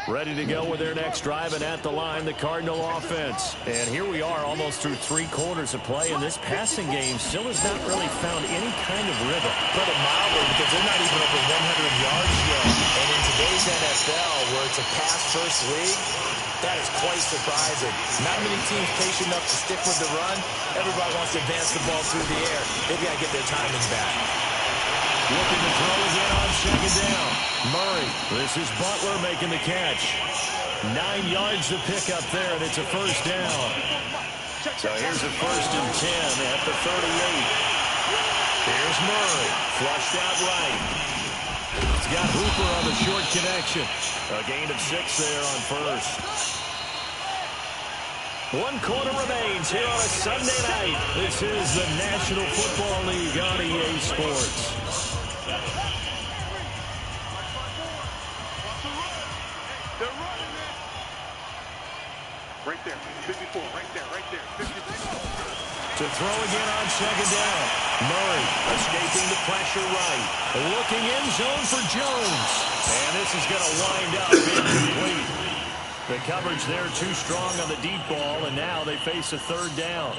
Ready to go with their next drive, and at the line, the Cardinal offense. And here we are almost through 3 quarters of play, and this passing game still has not really found any kind of rhythm. Put it mildly, because they're not even over 100 yards yet. And in today's NFL, where it's a pass-first league, that is quite surprising. Not many teams patient enough to stick with the run. Everybody wants to advance the ball through the air. They've got to get their timing back. Looking to throw again on 2nd down. Murray. This is Butler making the catch. 9 yards to pick up there, and it's a 1st down. So here's a 1st and 10 at the 38. Here's Murray. Flushed out right. He's got Hooper on the short connection. A gain of 6 there on 1st. 1 quarter remains here on a Sunday night. This is the National Football League on EA Sports. Right there, 54, right there, 54. To throw again on 2nd down. Murray escaping the pressure right. Looking in zone for Jones. And this is going to wind up incomplete. The coverage there too strong on the deep ball, and now they face a 3rd down.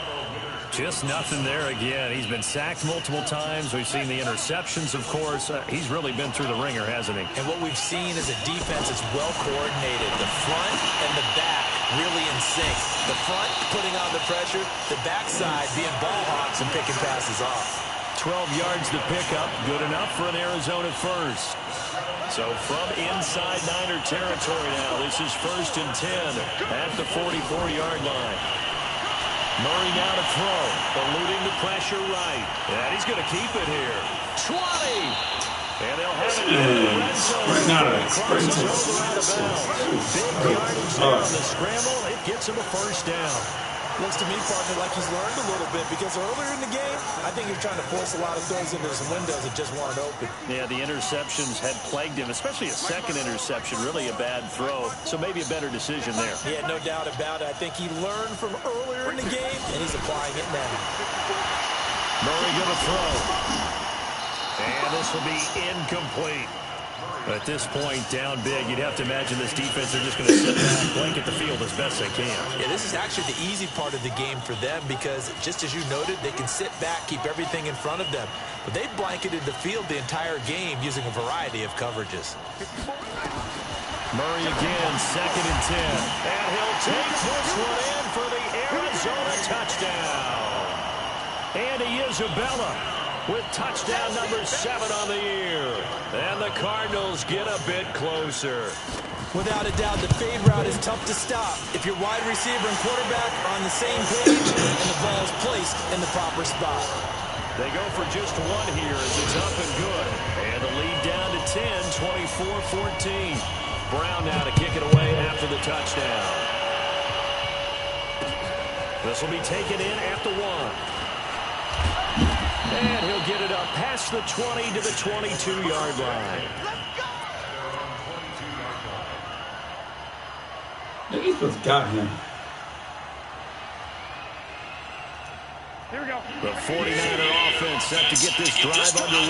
Just nothing there again. He's been sacked multiple times. We've seen the interceptions, of course. He's really been through the ringer, hasn't he? And what we've seen is a defense that's well coordinated. The front and the back really in sync. The front putting on the pressure, the backside being ball hawks and picking passes off. 12 yards to pick up. Good enough for an Arizona 1st. So from inside Niner territory now, this is 1st and 10 at the 44-yard line. Murray now to throw. Eluding the pressure right. And he's going to keep it here. 20. And they'll have it in the red zone. Crosses over out of bounds. Big yardage there on the scramble. It gets him a first down. Looks to me, partner, like he's learned a little bit, because earlier in the game, I think he was trying to force a lot of throws into some windows that just weren't open. Yeah, the interceptions had plagued him, especially a second interception, really a bad throw. So maybe a better decision there. Yeah, no doubt about it. I think he learned from earlier in the game, and he's applying it now. Murray going to throw. And this will be incomplete. At this point, down big, you'd have to imagine this defense are just going to sit back, blanket the field as best they can. Yeah, this is actually the easy part of the game for them because, just as you noted, they can sit back, keep everything in front of them. But they've blanketed the field the entire game using a variety of coverages. Murray again, 2nd and 10. And he'll take this one in for the Arizona touchdown. Andy Isabella with touchdown number 7 on the year. And the Cardinals get a bit closer. Without a doubt, the fade route is tough to stop if your wide receiver and quarterback are on the same page and the ball is placed in the proper spot. They go for just one here as it's up and good. And the lead down to 10, 24-14. Brown now to kick it away after the touchdown. This will be taken in at the 1. And he'll get it up past the 20 to the 22-yard line. They just got him. Here we go. The 49er offense set to get this drive underway.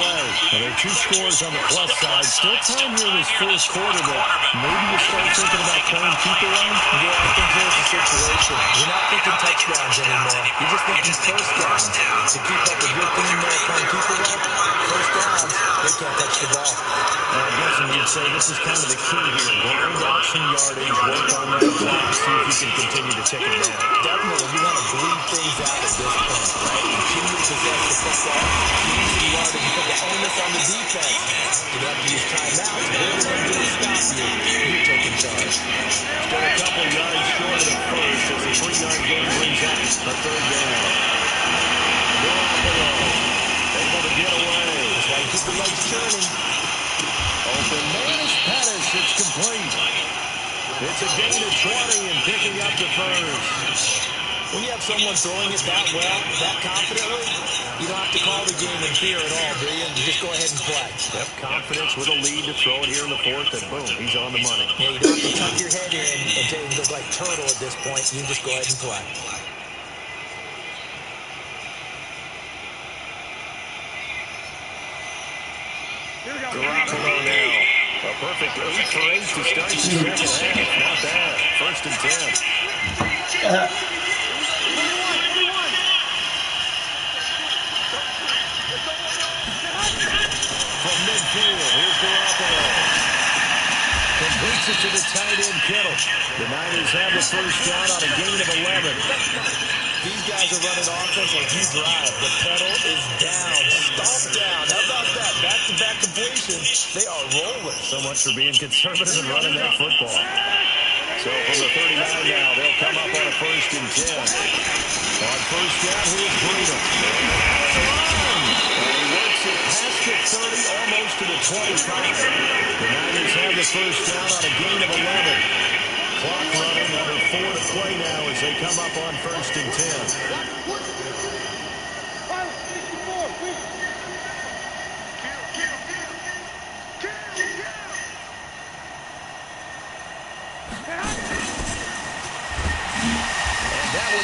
Well, there are 2 scores on the plus side. Still time here in this first quarter, but maybe you start thinking about playing keeper line. Yeah, I think here's the situation. You're not thinking touchdowns anymore. You're just thinking first downs. To keep up with your team there playing keeper line, first downs, they can't touch the ball. I guess you'd say this is kind of the key here. Grind out some yardage, work on that clock, see if you can continue to tick it down. Definitely, you want to bleed things out at this point, right? Continue to possess the football. Use the yardage to put the onus on the defense. You have to use timeouts. Whatever they're going to stop you, you're taking charge. Still a couple yards short of the first as the 3-yard game brings up a 3rd down. Garoppolo able to get away. That's why you keep the legs churning. Open man is Pettis. It's complete. It's a gain of 20 and picking up the first. When you have someone throwing it that well, that confidently, you don't have to call the game in fear at all, do you? You just go ahead and play. Yep, confidence with a lead to throw it here in the 4th, and boom, he's on the money. Yeah, you don't have to tuck your head in until you look like turtle at this point. You just go ahead and play. Garoppolo now. A perfect 8 for 8 to start the second half. Not bad. 1st and 10. From midfield, here's Garoppolo. Completes it to the tight end, Kittle. The Niners have the first down on a gain of 11. These guys are running offense like you drive. The pedal is down, stomped down. How about that? Back-to-back completions. They are rolling. So much for being conservative and running that football. So from the 39 now, they'll come up on a 1st and 10. On 1st down, here's Breeden. And he works it past the 30, almost to the 25. The Niners have the first down on a gain of 11. Clock running, under 4 to play now as they come up on 1st and 10.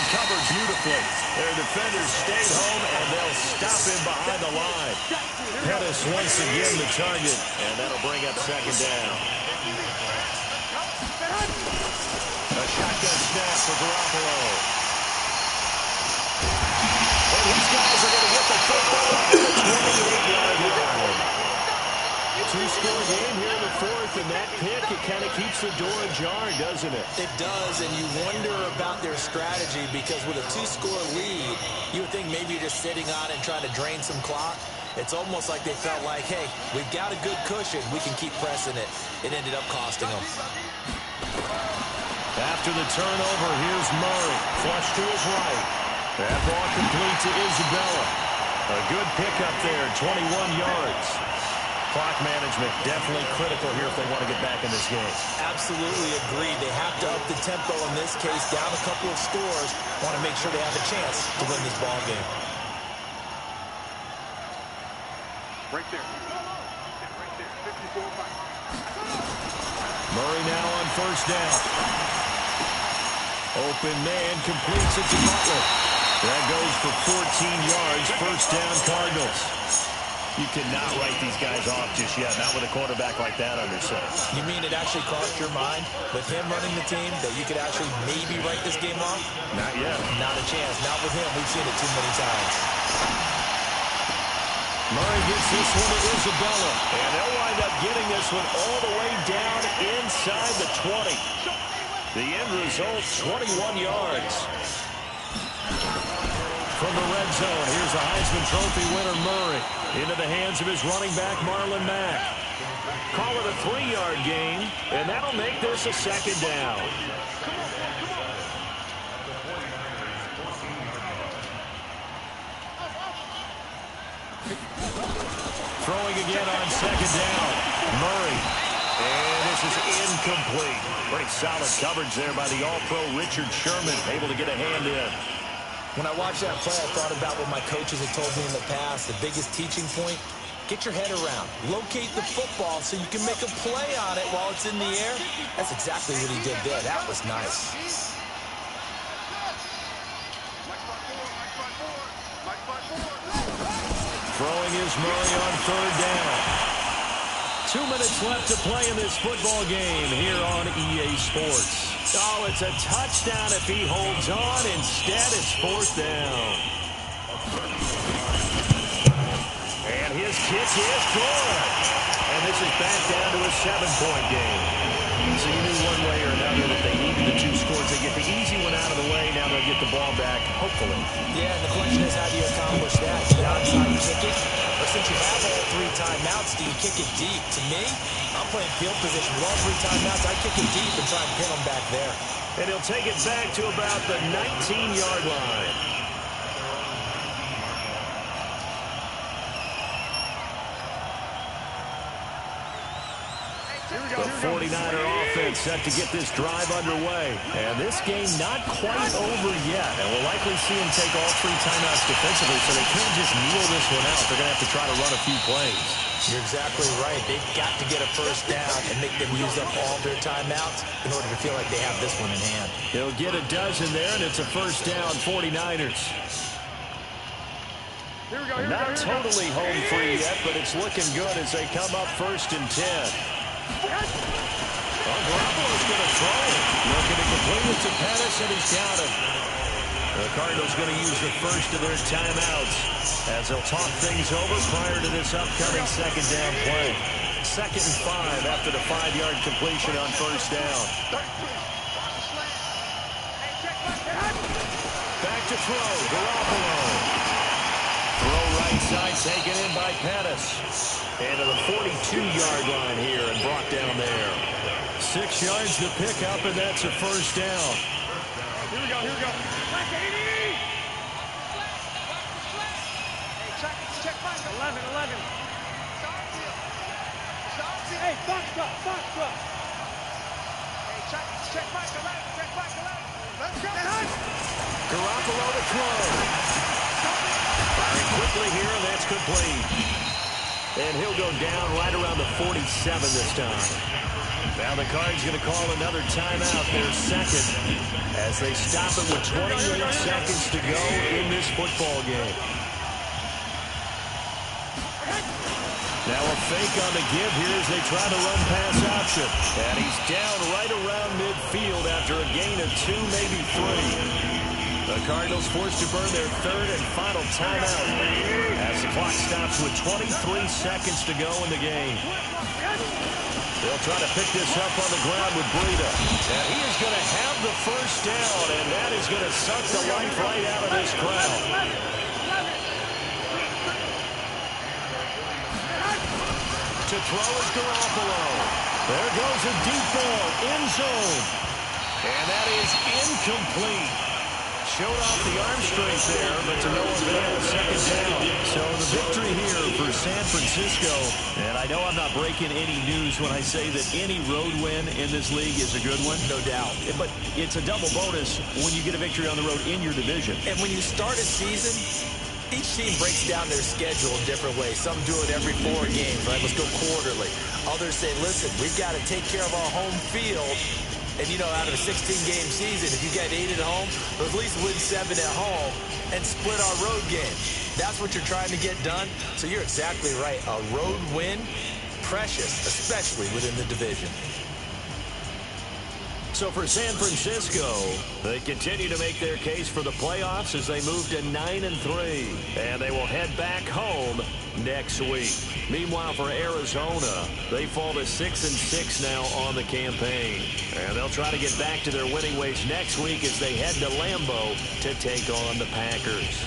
Covered beautifully. Their defenders stayed home, and they'll stop him behind the line. Pettis once again the target, and that'll bring up 2nd down. A shotgun snap for Garoppolo. And these guys are going to get the football at the 28-yard line. 2-score game here in the 4th, and that pick, it kind of keeps the door ajar, doesn't it? It does, and you wonder about their strategy because with a 2-score lead, you would think maybe you're just sitting on it and trying to drain some clock. It's almost like they felt like, hey, we've got a good cushion. We can keep pressing it. It ended up costing them. After the turnover, here's Murray. Flush to his right. That ball complete to Isabella. A good pickup there, 21 yards. Clock management definitely critical here if they want to get back in this game. Absolutely agreed. They have to up the tempo in this case, down a couple of scores. Want to make sure they have a chance to win this ball game. Right there. Yeah, right there. 54-5. Murray now on first down. Open man completes it to Butler. That goes for 14 yards. First down, Cardinals. You cannot write these guys off just yet, not with a quarterback like that under center. You mean it actually crossed your mind with him running the team that you could actually maybe write this game off? Not yet. Not a chance. Not with him. We've seen it too many times. Murray gets this one to Isabella. And they'll wind up getting this one all the way down inside the 20. The end result, 21 yards. From the red zone, here's the Heisman Trophy winner, Murray. Into the hands of his running back, Marlon Mack. Call it a 3-yard gain, and that'll make this a second down. Throwing again on second down. Murray. And this is incomplete. Pretty solid coverage there by the All-Pro Richard Sherman. Able to get a hand in. When I watched that play, I thought about what my coaches had told me in the past. The biggest teaching point, get your head around. Locate the football so you can make a play on it while it's in the air. That's exactly what he did there. That was nice. Throwing is Murray on third down. 2 minutes left to play in this football game here on EA Sports. Oh, it's a touchdown if he holds on. Instead, it's fourth down. And his kick is good. And this is back down to a 7-point game. So you knew one way or another that they needed the 2 scores. They get the easy one out of the way. Now they'll get the ball back, hopefully. Yeah, and the question is, how do you accomplish that? Do you onside kick it? Or since you have all 3 timeouts, do you kick it deep? To me, I'm playing field position. With all 3 timeouts, I kick it deep and try and pin them back there. And he'll take it back to about the 19-yard line. The 49er offense set to get this drive underway. And this game not quite over yet. And we'll likely see him take all 3 timeouts defensively, so they can't just kneel this one out. They're going to have to try to run a few plays. You're exactly right. They've got to get a first down and make them use up all their timeouts in order to feel like they have this one in hand. He'll get a dozen there, and it's a first down, 49ers. Not totally home free yet, but it's looking good as they come up first and 10. Garoppolo's going to throw it. Looking to complete it to Pettis, and he's got him. The Cardinals going to use the first of their timeouts as they'll talk things over prior to this upcoming second down play. 2nd and 5 after the 5-yard completion on first down. Back to throw, Garoppolo. Throw right side, taken in by Pettis. And to the 42-yard line here and brought down there. 6 yards to pick up, and that's a first down. Here we go, here we go. Check back, 11. Hey, box up. Hey, check back, 11. Let's go. Garoppolo to throw. Firing quickly here, and that's complete. And he'll go down right around the 47 this time. Now the Cards going to call another timeout, their second, as they stop it with 28 seconds to go in this football game. Now a fake on the give here as they try to run pass option. And he's down right around midfield after a gain of 2, maybe 3. The Cardinals forced to burn their 3rd and final timeout as the clock stops with 23 seconds to go in the game. They'll try to pick this up on the ground with Breida. And he is going to have the first down, and that is going to suck the life right out of this crowd. To throw is Garoppolo. There goes a deep ball, end zone. And that is incomplete. showed off the arm strength there, but to no avail. Second down. So the victory here for San Francisco. And I know I'm not breaking any news when I say that any road win in this league is a good one. No doubt. But it's a double bonus when you get a victory on the road in your division. And when you start a season, each team breaks down their schedule in different ways. Some do it every 4 games, right? Let's go quarterly. Others say, listen, we've got to take care of our home field. And, you know, out of a 16-game season, if you get 8 at home, at least win 7 at home and split our road game. That's what you're trying to get done. So you're exactly right. A road win, precious, especially within the division. So for San Francisco, they continue to make their case for the playoffs as they move to 9-3. And they will head back home next week. Meanwhile, for Arizona, they fall to 6-6 now on the campaign. And they'll try to get back to their winning ways next week as they head to Lambeau to take on the Packers.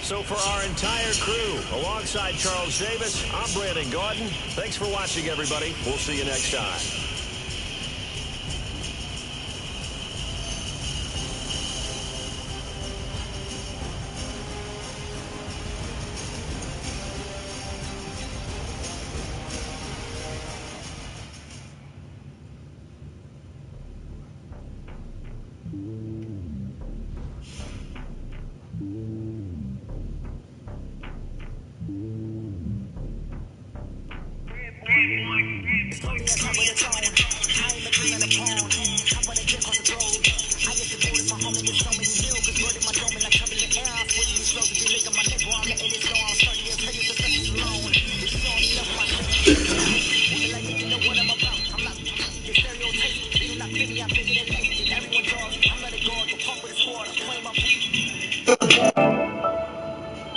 So for our entire crew, alongside Charles Davis, I'm Brandon Gaudin. Thanks for watching, everybody. We'll see you next time.